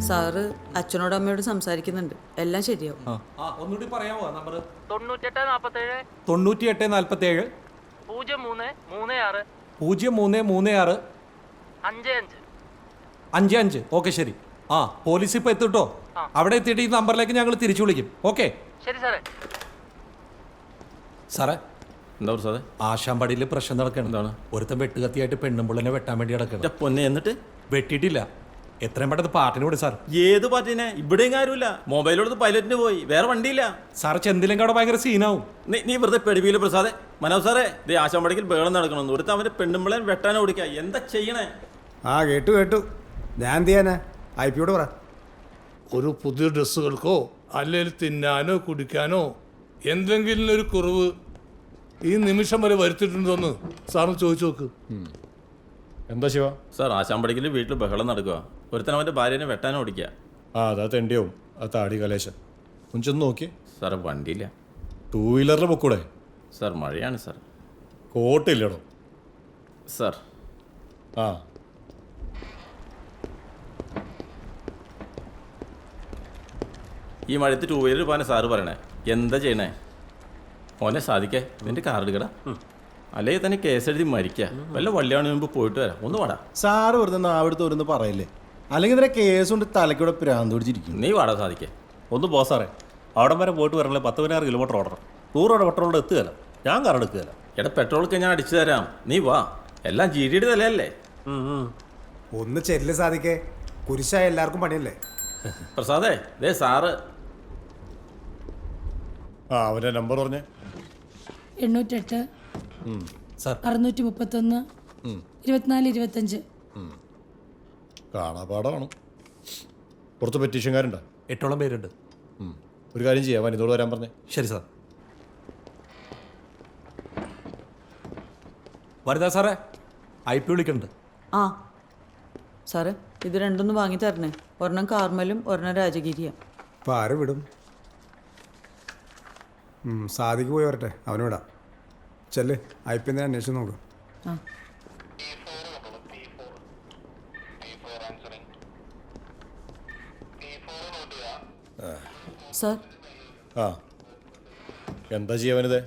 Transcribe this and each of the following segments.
Sir അച്ഛനോടും അമ്മയോടും സംസാരിക്കുന്നുണ്ട്. എല്ലാം ശരിയാവും. ഒന്നുകൂടി പറയാമോ നമ്പർ? 9847 9847 0336 0336 55. 55. ഓക്കെ, ശരി. പോലീസ് ഇപ്പൊ എത്തിട്ടോ. അവിടെ എത്തിയിട്ട് ഈ നമ്പറിലേക്ക് ഞങ്ങൾ തിരിച്ചു വിളിക്കും. ഓക്കെ ശരി സാറേ. സാറേ, എന്താ സാറേ? ആശാമ്പടിയിൽ പ്രശ്നം നടക്കണം. എന്താണ്? ഒരുത്തൻ വെട്ടുകത്തിയായിട്ട് പെണ്ണുമ്പിള്ളനെ വെട്ടാൻ വേണ്ടി നടക്കണം. പൊന്നെ, എന്നിട്ട് വെട്ടിയിട്ടില്ല. എത്രയും പെട്ടെന്ന് പാർട്ടിന് വിടും സാർ. ഏത് പാർട്ടിനെ? ഇവിടെയും കാര്യമില്ല. മൊബൈലോട് പൈലറ്റിന് പോയി, വേറെ വണ്ടിയില്ല. സാർ ചെന്തിലെങ്കിൽ അവിടെ ഭയങ്കര സീനാവും. നീ വെറുതെ പെടിപ്പിയില്ല പ്രസാദേ. മനോജ് സാറേ, ദേ ആശാമ്പടിക്കൽ ബേളം നടക്കണം. ഒരുത്ത അവന്റെ പെണ്ണുമ്പിളെ വെട്ടാനോ ഓടിക്കുക. എന്താ ചെയ്യണേ? കേട്ടു. ഞാൻ എന്ത് ചെയ്യാനാ? ഐപിയോട് പറ. ഒരു പുതിയ ഡ്രസ്സുകൾക്കോ അല്ലെങ്കിൽ തിന്നാനോ കുടിക്കാനോ എന്തെങ്കിലും ഒരു കുറവ് ഈ നിമിഷം വരെ വരുത്തിയിട്ടുണ്ടോന്ന് സാറിന് ചോദിച്ചു നോക്ക്. എന്താ ശിവ? സാർ, ആശാമ്പടിക്കൽ വീട്ടിൽ ബഹളം നടക്കുക. ഒരുത്തൻ അവന്റെ ഭാര്യനെ വെട്ടാനോ ഓടിക്കുക. അതാ തെണ്ടിയാവും. ആ താടി കലേശം കുഞ്ചൊന്ന് നോക്കി. സാറേ, വണ്ടിയില്ല. 2 വീലറിൽ പൊക്കൂടെ? സാർ, മഴയാണ് സാർ. കോട്ടില്ലടോ സാർ. ഈ മഴയത്ത് 2 വീലർ പോകാൻ സാറ് പറയണേ. എന്താ ചെയ്യണേ? ഓനെ സാധിക്കേ, നിന്റെ കാർ എടുക്കടാ. അല്ലെങ്കിൽ തന്നെ കേസെഴുതി മരിക്കുക. വല്ല വള്ളിയാണ് മുമ്പ് പോയിട്ട് വരാം. ഒന്ന് വാടാ. സാറ് വെറുതെ നാവിടുത്ത് ഓരോന്ന് പറയില്ലേ? അല്ലെങ്കിൽ ഇതിനെ കേസ് കൊണ്ട് തലക്കൂടെ പ്രാന്ത് പിടിച്ചിരിക്കും. നീ വാടാ സാധിക്കേ. ഒന്ന് പോ സാറേ. അവിടെ വരെ പോയിട്ട് വരല്ലേ 10-16 കിലോമീറ്റർ ഓടണം. 100 പെട്രോളിൻ്റെ എത്തുകയില്ല. ഞാൻ കാർ എടുക്കുകയില്ല. എടാ, പെട്രോളൊക്കെ ഞാൻ അടിച്ചു തരാം. നീ വാ. എല്ലാം GD തലയല്ലേ? ഒന്ന് ചെല്ല് സാധിക്കേ. കുരിശായ എല്ലാവർക്കും പണിയല്ലേ? പ്രസാദേ, ദേ സാറ്. അവന്റെ നമ്പർ പറഞ്ഞേ. 88 സാർ 631 24 25. കാണാപാടാണ്. പുറത്ത് പെറ്റീഷൻകാരുണ്ടോ? 8ഓളം പേരുണ്ട്. ഒരു കാര്യം ചെയ്യാം, വനിതോട് വരാൻ പറഞ്ഞേ. ശരി സാർ. വനിതാ സാറേ, IP വിളിക്കുന്നുണ്ട്. സാറ് ഇത് രണ്ടൊന്ന് വാങ്ങി തരണേ. ഒരെണ്ണം കാർമലും ഒരെണ്ണം രാജഗിരിയാ. അപ്പോൾ ആര് വിടും? സാധിക്ക് പോയി വരട്ടെ, അവന് വിടാം. ചെല്ല്, IP എന്തിനാ അന്വേഷിച്ച് നോക്കും. സാർ. എന്താ ചെയ്യാവനിത്?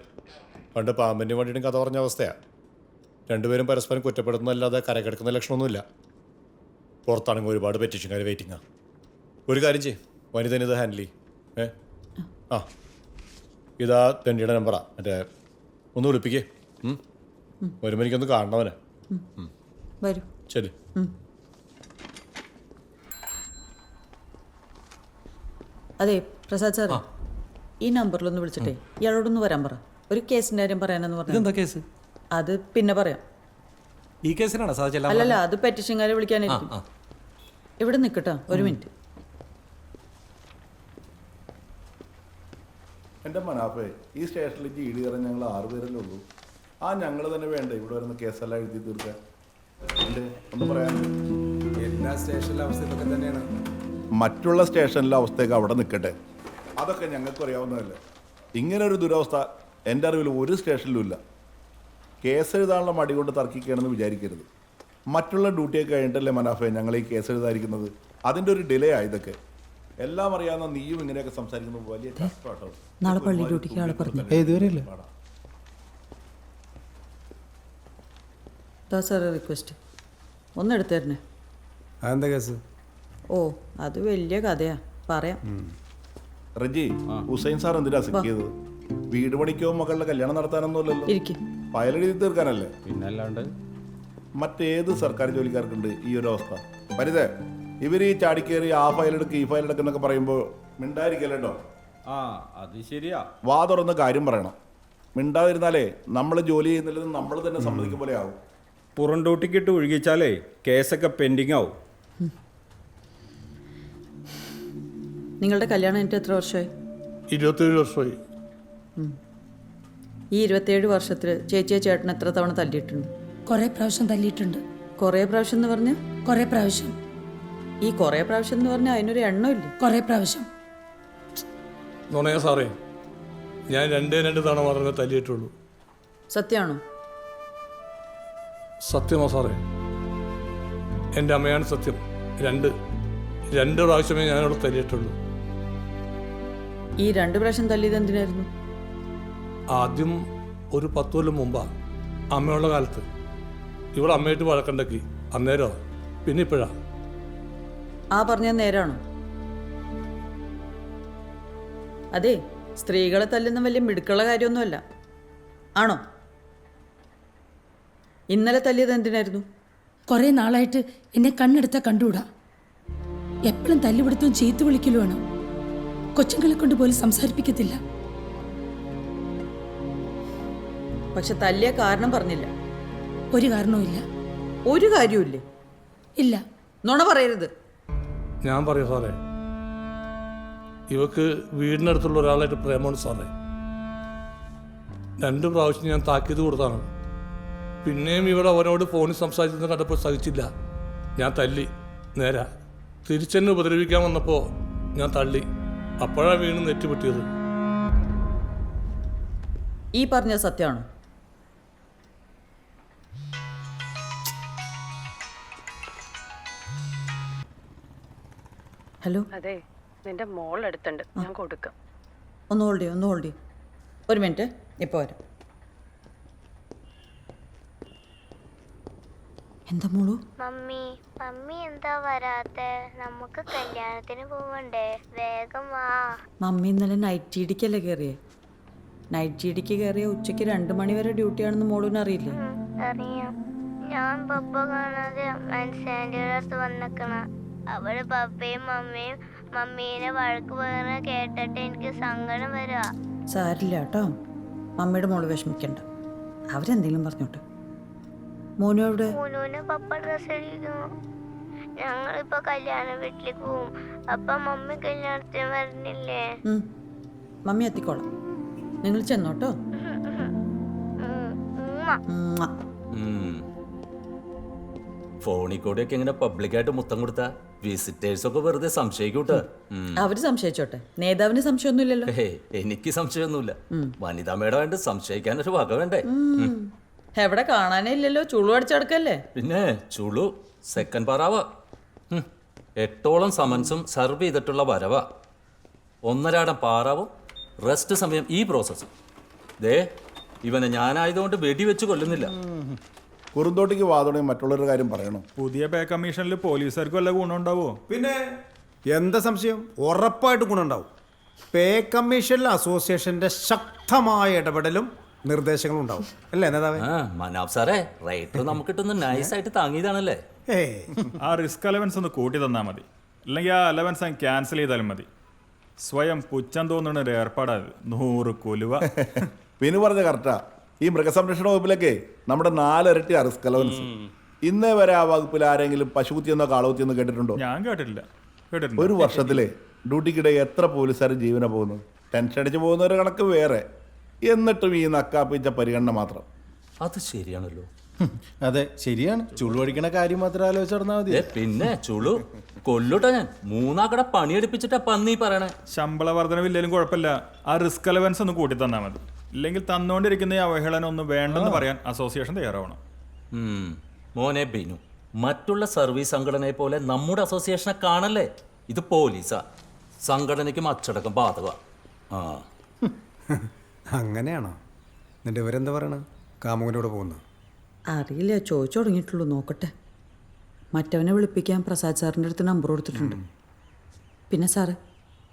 പണ്ട് പാമ്പിൻ്റെ വണ്ടിയുടെ കഥ പറഞ്ഞ അവസ്ഥയാ. രണ്ടുപേരും പരസ്പരം കുറ്റപ്പെടുത്തുന്നല്ലാതെ കരക്കെടുക്കുന്ന ലക്ഷണമൊന്നുമില്ല. പുറത്താണെങ്കിൽ ഒരുപാട് പെറ്റീഷൻകാർ വെയിറ്റിംഗാ. ഒരു കാര്യം ചെയ്യും, വനിതന് ഇത് ഹാൻഡിൽ ചെയ്യും. ഇതാ തെണ്ടിയുടെ നമ്പറാ. മറ്റേ ഒന്ന് വിളിപ്പിക്കേ. വരുമ്പോൾ എനിക്കൊന്ന് കാണണവനെ. വരൂ. ശരി. അതെ പ്രസാദ് സാറേ, ഈ നമ്പറിലൊന്ന് വിളിച്ചിട്ടേ ഇയാളോടൊന്ന് വരാൻ പറ. ഒരു കേസിന്റെ കാര്യം പറയാനെന്ന് പറഞ്ഞു. ഇതെന്താ കേസ്? അത് പിന്നെ പറയാം. ഈ കേസിനാണോ സാധിച്ചല്ല? അല്ലല്ല, അത് പെറ്റീഷൻകാരെ വിളിക്കാനായിരിക്കും. ഇവിടെ നിൽക്കട്ടോ, ഒരു മിനിറ്റ്. എൻ്റെ മനാഫേ, ഈ സ്റ്റേഷനിലേക്ക് GD കയറാൻ ഞങ്ങൾ 6 പേരല്ലേ ഉള്ളൂ. ഞങ്ങൾ തന്നെ വേണ്ട ഇവിടെ വരുന്ന കേസെല്ലാം എഴുതി തീർക്കാൻ. ഒന്ന് പറയാൻ എല്ലാ സ്റ്റേഷനിലെ അവസ്ഥ ഇതൊക്കെ തന്നെയാണ്. മറ്റുള്ള സ്റ്റേഷനിലെ അവസ്ഥയൊക്കെ അവിടെ നിൽക്കട്ടെ, അതൊക്കെ ഞങ്ങൾക്ക് അറിയാവുന്നതല്ലേ. ഇങ്ങനൊരു ദുരവസ്ഥ എൻ്റെ അറിവിൽ ഒരു സ്റ്റേഷനിലും ഇല്ല. കേസ് എഴുതാനുള്ള മടി കൊണ്ട് തർക്കിക്കുകയാണെന്ന് വിചാരിക്കരുത്. മറ്റുള്ള ഡ്യൂട്ടിയൊക്കെ കഴിഞ്ഞിട്ടല്ലേ മനാഫേ ഞങ്ങൾ ഈ കേസ് എഴുതാതിരിക്കുന്നത്. അതിൻ്റെ ഒരു ഡിലേ ആയതൊക്കെ എല്ലാം അറിയാവുന്ന നീയും ഇങ്ങനെയൊക്കെ സംസാരിക്കുന്നത് വലിയ കഷ്ടമാട്ടോ. നാളെ പള്ളി ഡ്യൂട്ടിക്ക് ആളെ പറഞ്ഞു. ഇതുവരെ ഇല്ല. സാറ് റിക്വസ്റ്റ് ഒന്ന് എടുത്തേരണേ. അതെന്താ കേസ്? അത് വലിയ കഥയാ, പറയാം. റജി, ഹുസൈൻ സാർ എന്തിനാ സിക്കിയത്? വീട് പണിക്കോ മക്കളുടെ കല്യാണം നടത്താനൊന്നുമല്ലല്ലോ, ഫയൽ എഴുതി തീർക്കാനല്ലേ. പിന്നല്ലാണ്ട് മറ്റേത് സർക്കാർ ജോലിക്കാർക്കുണ്ട് ഈ ഒരു അവസ്ഥ? പരിതേ, ഇവർ ഈ ചാടിക്കേറി ആ ഫയൽ എടുക്കുക ഈ ഫയൽ എടുക്കുന്നൊക്കെ പറയുമ്പോൾ മിണ്ടായിരിക്കല്ലോ. അത് ശരിയാ. വാ തുറന്ന് കാര്യം പറയണം. മിണ്ടാതിരുന്നാലേ നമ്മൾ ജോലി ചെയ്യുന്നില്ലെന്ന് നമ്മൾ തന്നെ സമ്മതിക്കും പോലെ ആവും. പുറം ഡ്യൂട്ടിക്കിട്ട് ഒഴുകിച്ചാലേ കേസൊക്കെ പെൻഡിങ് ആവും. നിങ്ങളുടെ കല്യാണം കഴിഞ്ഞിട്ട് എത്ര വർഷമായി? 27 വർഷമായി. ഈ 27 വർഷത്തിൽ ചേച്ചിയെ ചേട്ടൻ എത്ര തവണ തല്ലിയിട്ടുണ്ട്? കുറേ പ്രാവശ്യം തല്ലിയിട്ടുണ്ട്. കുറേ പ്രാവശ്യം എന്ന് പറഞ്ഞാൽ? കുറേ പ്രാവശ്യം. ഈ കുറേ പ്രാവശ്യം എന്ന് പറഞ്ഞാൽ അതിനൊരു എണ്ണമില്ലേ? കുറേ പ്രാവശ്യം. നോണയാ സാറേ, ഞാൻ 2 തവണ മാത്രമേ തല്ലിയിട്ടുള്ളൂ. സത്യമാണോ? സത്യമോ സാറേ? എൻ്റെ അമ്മയാണ് സത്യം. 2 2 പ്രാവശ്യമേ ഞാനവിടെ തല്ലിയിട്ടുള്ളൂ. ഈ 2 പ്രാവശ്യം തല്ലിയത് എന്തിനായിരുന്നു? ആദ്യം ഒരു 10 കൊല്ലം മുമ്പാ, അമ്മയുള്ള കാലത്ത്. ഇവിടെ അമ്മയായിട്ട് വഴക്കുണ്ടാക്കി. അന്നേരോ പിന്നെ ഇപ്പോഴാ. ആ പറഞ്ഞത് നേരാണോ? അതെ, സ്ത്രീകളെ തല്ലുന്ന വലിയ മിടുക്കുള്ള കാര്യമൊന്നുമല്ല. ആണോ? ഇന്നലെ തല്ലിയത് എന്തിനായിരുന്നു? കുറേ നാളായിട്ട് എന്നെ കണ്ണെടുത്താൽ കണ്ടുകൂടാ. എപ്പോഴും തല്ലുപിടുത്തവും ചീത്തു വിളിക്കലുമാണ്. കൊച്ചുങ്ങളെ കൊണ്ട് പോലും സംസാരിപ്പിക്കത്തില്ല. പക്ഷെ തല്ലിയ കാരണം പറഞ്ഞില്ല. ഒരു കാരണവുമില്ല. ഒരു കാര്യമില്ലേ? ഇല്ല. നുണ പറയരുത്. ഞാൻ പറയാം സാറേ, ഇവക്ക് വീടിനടുത്തുള്ള ഒരാളായിട്ട് പ്രേമമാണ് സാറേ. 2 പ്രാവശ്യം ഞാൻ താക്കീത് കൊടുത്താണ്. പിന്നെയും ഇവിടെ അവനോട് ഫോണിൽ സംസാരിച്ചത് കണ്ടപ്പോൾ സഹിച്ചില്ല. ഞാൻ തല്ലി. നേരാ, തിരിച്ചെന്നെ ഉപദ്രവിക്കാൻ വന്നപ്പോൾ ഞാൻ തള്ളി. അപ്പോഴാണ് വീണ് നെറ്റുപൊട്ടിയത്. ഈ പറഞ്ഞ സത്യമാണോ? ഹലോ, അതെ, നിന്റെ മോൾ എടുത്തുണ്ട്, ഞാൻ കൊടുക്കാം. ഒന്ന് ഹോൾഡ് ചെയ്യും. ഒരു മിനിറ്റ്, ഇപ്പോൾ വരാം. എന്താ മോളു? മമ്മി എന്താ വരാത്തെ? നമുക്ക് കല്യാണത്തിന് പോവണ്ടേ? വേഗം വാ. മമ്മി ഇന്നലെ നൈറ്റ് ജിഡിക്കല്ലേ കയറിയേ? നൈറ്റ് ജിഡിക്ക് കയറിയ ഉച്ചയ്ക്ക് 2 മണി വരെ ഡ്യൂട്ടിയാണെന്ന് മോളൂന് അറിയില്ലേ? അറിയാം. ഞാൻ പപ്പ കാണാതെ സാൻഡിയുടെ അടുത്ത് വന്നേക്കണ. അവള് പപ്പയും മമ്മിയും മമ്മീനെ വഴക്ക് പറയുന്ന കേട്ടിട്ട് എനിക്ക് സങ്കടം വരാ. സാരില്ല കേട്ടോ, മമ്മിയുടെ മോള് വിഷമിക്കണ്ട. അവരെന്തെങ്കിലും പറഞ്ഞോട്ടെ. മോനോട് മോനൂന് പപ്പ ഡ്രസ് അടിക്കുന്നു. ഞങ്ങളിപ്പോ കല്യാണ വീട്ടിലേക്ക് പോവും. അപ്പൊ മമ്മി കല്യാണത്തിന് വരുന്നില്ലേ? മമ്മി എത്തിക്കോളാം, നിങ്ങൾ ചെന്നോട്ടോ. ഫോണിൽ കൂടെയൊക്കെ ഇങ്ങനെ പബ്ലിക്കായിട്ട് മുത്തം കൊടുത്താ വിസിറ്റേഴ്സ് ഒക്കെ വെറുതെ സംശയിക്കൂട്ടെ. അവര് സംശയിച്ചോട്ടെ, നേതാവിന് സംശയമൊന്നുമില്ലല്ലോ. എനിക്ക് സംശയമൊന്നുമില്ല. വനിതാ മേഡമായിട്ട് സംശയിക്കാനൊരു വക വേണ്ടേ? എവിടെ കാണാനേ ഇല്ലല്ലോ, ചുളു അടിച്ചടക്കല്ലേ. പിന്നെ ചുളു സെക്കൻഡ് പാറാവ. 8ഓളം സമൻസും സർവ് ചെയ്തിട്ടുള്ള വരവ. 1.5 പാറാവും. റെസ്റ്റ് സമയം ഈ പ്രോസസ്സും. ദേ ഇവനെ ഞാനായതുകൊണ്ട് വെടിവെച്ച് കൊല്ലുന്നില്ല. കുറുന്തോട്ടിക്ക് വാതോടെയും മറ്റുള്ളവരുടെ കാര്യം പറയണം. പുതിയ പേ കമ്മീഷനിൽ പോലീസുകാർക്ക് വല്ല ഗുണമുണ്ടാവോ? പിന്നെ എന്താ സംശയം? ഉറപ്പായിട്ട് ഗുണമുണ്ടാവും. പേ കമ്മീഷനിൽ അസോസിയേഷന്റെ ശക്തമായ ഇടപെടലും നിർദ്ദേശങ്ങളും ഉണ്ടാവും, അല്ലേ നേതാവേ? മനാബ് സാറേ, റൈറ്റർ നമുക്ക് കിട്ടുന്ന നൈസായിട്ട് താങ്ങിയതാണല്ലേ. ആ റിസ്ക് അലവൻസ് ഒന്ന് കൂട്ടി തന്നാൽ മതി. അല്ലെങ്കിൽ ആ അലവൻസ് അങ്ങ് ക്യാൻസൽ ചെയ്താലും മതി. സ്വയം പുച്ഛം തോന്നുന്ന ഒരു ഏർപ്പാടാത്. 100 കൊലുവ. പിന്നെ പറഞ്ഞ കറക്റ്റാ. ഈ മൃഗസംരക്ഷണ വകുപ്പിലൊക്കെ നമ്മുടെ 4 ഇരട്ടി റിസ്ക് അലവൻസ്. ഇന്നേ വരെ ആ വകുപ്പിൽ ആരെങ്കിലും പശുകുത്തിയെന്നോ കാളകുത്തിയെന്നോ കേട്ടിട്ടുണ്ടോ? ഞാൻ കേട്ടിട്ടില്ല. ഒരു വർഷത്തിലെ ഡ്യൂട്ടിക്കിടെ എത്ര പോലീസുകാർ ജീവന പോകുന്നു? ടെൻഷൻ അടിച്ച് പോകുന്നവരുടെ കണക്ക് വേറെ. എന്നിട്ടും ഈ നക്കാപ്പിച്ച പരിഗണന മാത്രം. അത് ശരിയാണല്ലോ. അതെ, ശരിയാണ്. ചുളു അടിക്കണ കാര്യം മാത്രം ആലോചിച്ച് നടന്നാൽ മതി. പിന്നെ ചുളു കൊല്ലുട്ടാ ഞാൻ. 3 ആക്കട പണിയെടുപ്പിച്ചിട്ടാ പന്നി പറയണേ. ശമ്പള വർധനവില്ലേലും കുഴപ്പമില്ല, ആ റിസ്ക് അലവൻസ് ഒന്ന് കൂട്ടി തന്നാൽ മതി. ഇല്ലെങ്കിൽ തന്നുകൊണ്ടിരിക്കുന്ന ഈ അവഹേളനം ഒന്ന് വേണ്ടെന്ന് പറയാൻ അസോസിയേഷൻ തയ്യാറാവണം. മോനെ ബിനു, മറ്റുള്ള സർവീസ് സംഘടനയെ പോലെ നമ്മുടെ അസോസിയേഷനെ കാണല്ലേ. ഇത് പോലീസാ. സംഘടനയ്ക്കും അച്ചടക്കം ബാധക. അങ്ങനെയാണോ? എന്നിട്ട് ഇവരെന്താ പറയണ? കാമുകനോട് പോകുന്നു? അറിയില്ല, ചോദിച്ചു തുടങ്ങിയിട്ടുള്ളൂ. നോക്കട്ടെ. മറ്റവനെ വിളിപ്പിക്കാൻ പ്രസാദ് സാറിൻ്റെ അടുത്ത് നമ്പർ കൊടുത്തിട്ടുണ്ട്. പിന്നെ സാറ്,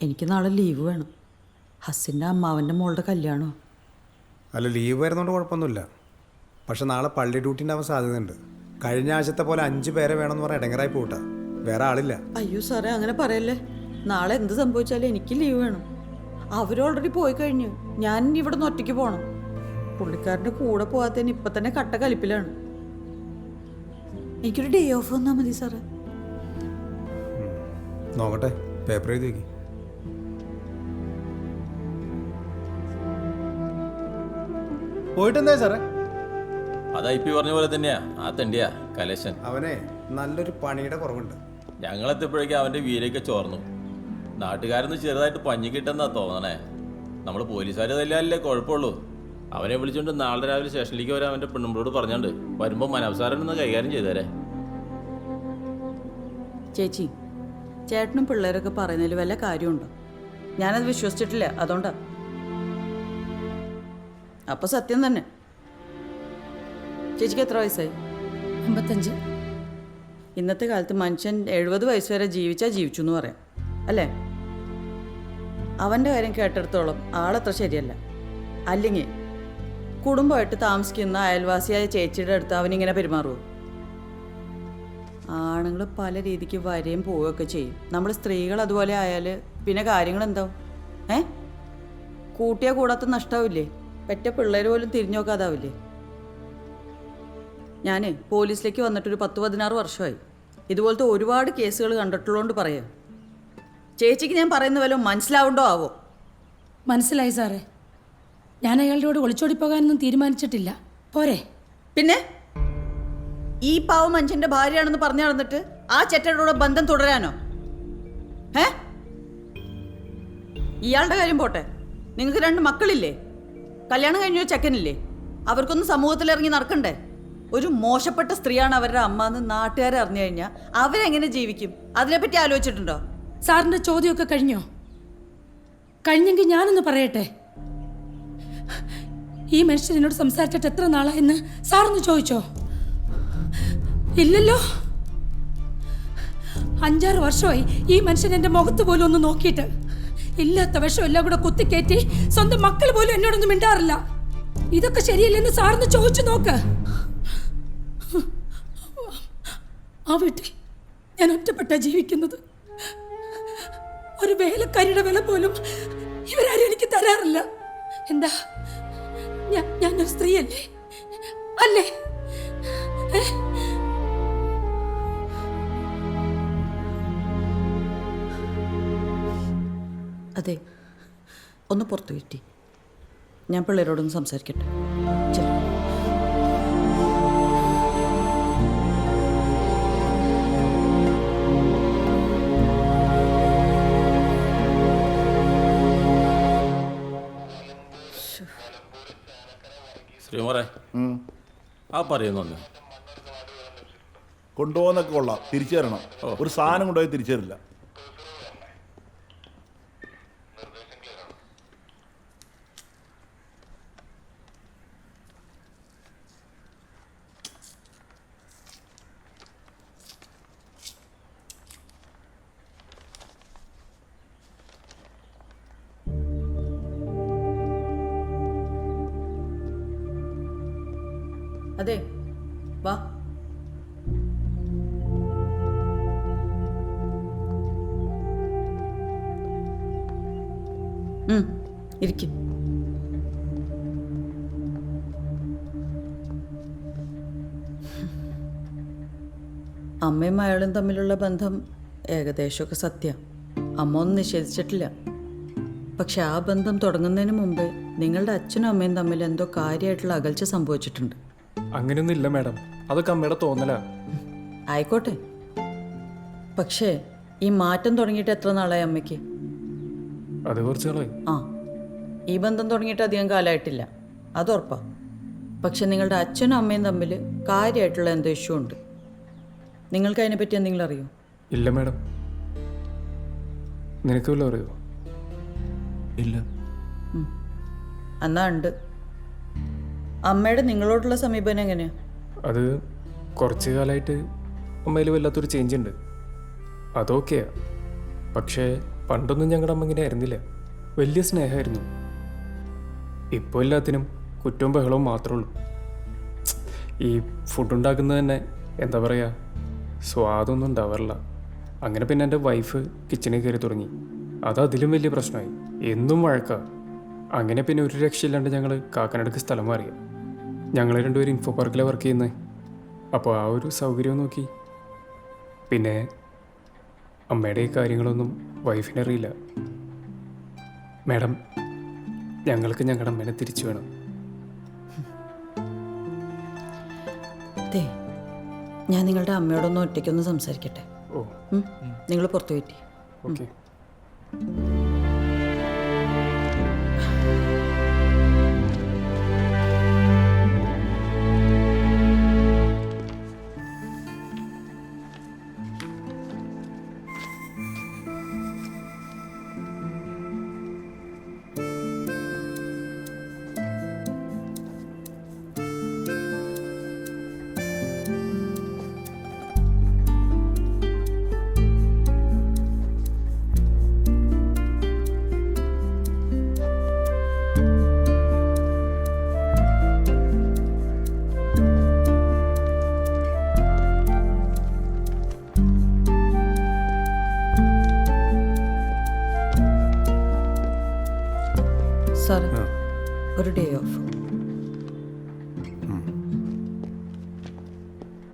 എനിക്ക് നാളെ ലീവ് വേണം. ഹസ്സിൻ്റെ അമ്മാവൻ്റെ മോളുടെ കല്യാണമോ. അല്ല, ലീവ് വരുന്നതുകൊണ്ട് കുഴപ്പമൊന്നുമില്ല. പക്ഷെ നാളെ പള്ളി ഡ്യൂട്ടി ഉണ്ടാവാൻ സാധ്യതയുണ്ട്. കഴിഞ്ഞ ആഴ്ചത്തെ പോലെ 5 പേരെ വേണമെന്ന് പറഞ്ഞാൽ ഇടങ്ങറായി പോട്ടാ. വേറെ ആളില്ല. അയ്യോ സാറേ, അങ്ങനെ പറയല്ലേ. നാളെ എന്ത് സംഭവിച്ചാലും എനിക്ക് ലീവ് വേണം. അവർ ഓൾറെഡി പോയി കഴിഞ്ഞു. ഞാൻ ഇവിടെ നിന്ന് ഒറ്റയ്ക്ക് പോകണം. പുള്ളിക്കാരൻ്റെ കൂടെ പോകാത്തതിന് ഇപ്പം തന്നെ കട്ട കലിപ്പിലാണ്. എനിക്കൊരു ഡേ ഓഫ് വന്നാൽ മതി സാറേ. നോക്കട്ടെ, പേപ്പർ എഴുതി വയ്ക്കി. പോയിട്ടെന്താ സാറേ? അത് IP പറഞ്ഞ പോലെ തന്നെയാ. ആ തണ്ടിയാ കലേശൻ. അവനെ നല്ലൊരു പണിയുടെ കുറവുണ്ട്. ഞങ്ങളെത്തിയപ്പോഴേക്കും അവൻ്റെ വീരൊക്കെ ചോർന്നു. നാട്ടുകാരൊന്ന് ചെറുതായിട്ട് പഞ്ഞി കിട്ടുന്നാ തോന്നണേ. നമ്മൾ പോലീസുകാർ തല്ലാനല്ലേ കുഴപ്പമുള്ളൂ. അവനെ വിളിച്ചുകൊണ്ട് നാളെ രാവിലെ സ്റ്റേഷനിലേക്ക് വരാൻ അവൻ്റെ പെണ്ണുമ്പോഴോട് പറഞ്ഞുകൊണ്ട് വരുമ്പോൾ മനവസാരനൊന്ന് കൈകാര്യം ചെയ്തേരെ. ചേട്ടനും പിള്ളേരൊക്കെ പറയുന്നതിൽ വല്ല കാര്യമുണ്ടോ? ഞാനത് വിശ്വസിച്ചിട്ടില്ല, അതുകൊണ്ടാ. അപ്പൊ സത്യം തന്നെ. ചേച്ചിക്ക് എത്ര വയസ്സായി? 55. ഇന്നത്തെ കാലത്ത് മനുഷ്യൻ 70 വയസ്സ് വരെ ജീവിച്ചാൽ ജീവിച്ചു എന്ന് പറയാം, അല്ലേ? അവൻ്റെ കാര്യം കേട്ടെടുത്തോളം ആളത്ര ശരിയല്ല. അല്ലെങ്കിൽ കുടുംബമായിട്ട് താമസിക്കുന്ന അയൽവാസിയായ ചേച്ചിയുടെ അടുത്ത് അവനിങ്ങനെ പെരുമാറുമോ? ആണുങ്ങൾ പല രീതിക്ക് വരെയും പോവുകയൊക്കെ ചെയ്യും. നമ്മൾ സ്ത്രീകൾ അതുപോലെ ആയാൽ പിന്നെ കാര്യങ്ങൾ എന്താവും? കൂട്ടിയാൽ കൂടാത്ത നഷ്ടാവില്ലേ? പെറ്റ പിള്ളേർ പോലും തിരിഞ്ഞു നോക്കാതാവില്ലേ? ഞാൻ പോലീസിലേക്ക് വന്നിട്ടൊരു 10-16 വർഷമായി. ഇതുപോലത്തെ ഒരുപാട് കേസുകൾ കണ്ടിട്ടുള്ളതുകൊണ്ട് പറയാം. ചേച്ചിക്ക് ഞാൻ പറയുന്ന വല്ലതും മനസ്സിലാവുണ്ടോ ആവോ? മനസ്സിലായി സാറേ. ഞാൻ അയാളുടെ കൂടെ ഒളിച്ചോടി പോകാനൊന്നും തീരുമാനിച്ചിട്ടില്ല. പോരെ? പിന്നെ ഈ പാവ മനുഷ്യന്റെ ഭാര്യയാണെന്ന് പറഞ്ഞു നടന്നിട്ട് ആ ചെറ്റയുടെ ബന്ധം തുടരാനോ? ഇയാളുടെ കാര്യം പോട്ടെ, നിങ്ങൾക്ക് 2 മക്കളില്ലേ? കല്യാണം കഴിഞ്ഞ ചെക്കനില്ലേ? അവർക്കൊന്നും സമൂഹത്തിൽ ഇറങ്ങി നടക്കണ്ടേ? ഒരു മോശപ്പെട്ട സ്ത്രീയാണ് അവരുടെ അമ്മ എന്ന് നാട്ടുകാരെ അറിഞ്ഞു കഴിഞ്ഞാൽ അവരെങ്ങനെ ജീവിക്കും? അതിനെപ്പറ്റി ആലോചിച്ചിട്ടുണ്ടോ? സാറിന്റെ ചോദ്യമൊക്കെ കഴിഞ്ഞോ? കഴിഞ്ഞെങ്കിൽ ഞാനൊന്ന് പറയട്ടെ. ഈ മനുഷ്യൻ എന്നോട് സംസാരിച്ചിട്ട് എത്ര നാളായെന്ന് സാറൊന്ന് ചോദിച്ചോ? ഇല്ലല്ലോ. 5-6 വർഷമായി ഈ മനുഷ്യൻ എൻ്റെ മുഖത്ത് പോലും ഒന്ന് നോക്കിയിട്ട്. ഇല്ലാത്ത വിഷം എല്ലാം കൂടെ കുത്തിക്കയറ്റി സ്വന്തം മക്കൾ പോലും എന്നോടൊന്നും മിണ്ടാറില്ല. ഇതൊക്കെ ശരിയല്ലെന്ന് സാറിന് ചോദിച്ചു നോക്ക്. ആ വീട്ടിൽ ഞാൻ ഒറ്റപ്പെട്ടാ ജീവിക്കുന്നത്. ഒരു വേലക്കാരിയുടെ വില പോലും ഇവരാരും എനിക്ക് തരാറില്ല. എന്താ, ഞാനൊരു സ്ത്രീയല്ലേ? അല്ലേ? അതെ, ഒന്ന് പുറത്തു കിട്ടി. ഞാൻ പിള്ളേരോടൊന്ന് സംസാരിക്കട്ടെ. ചെല്ലു. ശ്രീമോറെ, ആ പറയുന്നു കൊണ്ടുപോകുന്നൊക്കെ കൊള്ളാം, തിരിച്ചു തരണം. ഒരു സാധനം കൊണ്ടുപോയി തിരിച്ചു തരില്ല. അതെ, വാ. ഇരിക്കും. അമ്മയും അയാളും തമ്മിലുള്ള ബന്ധം ഏകദേശമൊക്കെ സത്യം. അമ്മ ഒന്നും നിഷേധിച്ചിട്ടില്ല. പക്ഷെ ആ ബന്ധം തുടങ്ങുന്നതിന് മുമ്പ് നിങ്ങളുടെ അച്ഛനും അമ്മയും തമ്മിൽ എന്തോ കാര്യമായിട്ടുള്ള അകൽച്ച സംഭവിച്ചിട്ടുണ്ട്. അങ്ങനെയൊന്നും ഇല്ല മാഡം, അതൊക്കെ അമ്മയുടെ തോന്നലാ. ആയിക്കോട്ടെ, പക്ഷേ ഈ മാറ്റം തുടങ്ങിയിട്ട് എത്ര നാളായി അമ്മയ്ക്ക്? അത് കുറച്ച് നാളായി. ഈ ബന്ധം തുടങ്ങിയിട്ട് അധികം കാലമായിട്ടില്ല, അത് ഉറപ്പാ. പക്ഷെ നിങ്ങളുടെ അച്ഛനും അമ്മയും തമ്മിൽ കാര്യമായിട്ടുള്ള എന്തോ ഇഷ്യൂ ഉണ്ട്. നിങ്ങൾക്ക് അതിനെപ്പറ്റി എന്തെങ്കിലും അറിയോ? ഇല്ല മാഡം. നിനക്ക് വല്ലതും അറിയോ? ഇല്ല. എന്നാ ഉണ്ട്. അമ്മയുടെ നിങ്ങളോടുള്ള സമീപനം എങ്ങനെയാ? അത് കുറച്ച് കാലമായിട്ട് അമ്മയിൽ വല്ലാത്തൊരു ചേഞ്ച് ഉണ്ട്. അതൊക്കെയാ. പക്ഷേ പണ്ടൊന്നും ഞങ്ങളുടെ അമ്മ ഇങ്ങനെ ആയിരുന്നില്ല. വലിയ സ്നേഹമായിരുന്നു. ഇപ്പോൾ എല്ലാത്തിനും കുറ്റവും ബഹളവും മാത്രമേ ഉള്ളൂ. ഈ ഫുഡ് ഉണ്ടാക്കുന്നത് തന്നെ എന്താ പറയുക, സ്വാദൊന്നും ഉണ്ടാവാറില്ല. അങ്ങനെ പിന്നെ എൻ്റെ വൈഫ് കിച്ചണിൽ കയറി തുടങ്ങി. അത് അതിലും വലിയ പ്രശ്നമായി. എന്നും വഴക്കാ. അങ്ങനെ പിന്നെ ഒരു രക്ഷയില്ലാണ്ട് ഞങ്ങൾ കാക്കനാടക്ക് സ്ഥലം മാറിയ. ഞങ്ങൾ രണ്ടുപേരും ഇൻഫോ പാർക്കിലാണ് വർക്ക് ചെയ്യുന്നത്. അപ്പോൾ ആ ഒരു സൗകര്യം നോക്കി. പിന്നെ അമ്മയുടെ ഈ കാര്യങ്ങളൊന്നും വൈഫിനറിയില്ല. മാഡം, ഞങ്ങൾക്ക് ഞങ്ങളുടെ അമ്മേനെ തിരിച്ചു വേണം. ഞാൻ നിങ്ങളുടെ അമ്മയോടൊന്ന് ഒറ്റയ്ക്കൊന്ന് സംസാരിക്കട്ടെ. നിങ്ങൾ പുറത്തു പറ്റി. ഓക്കെ. സാർ ഒരു ഡേ ഓഫ്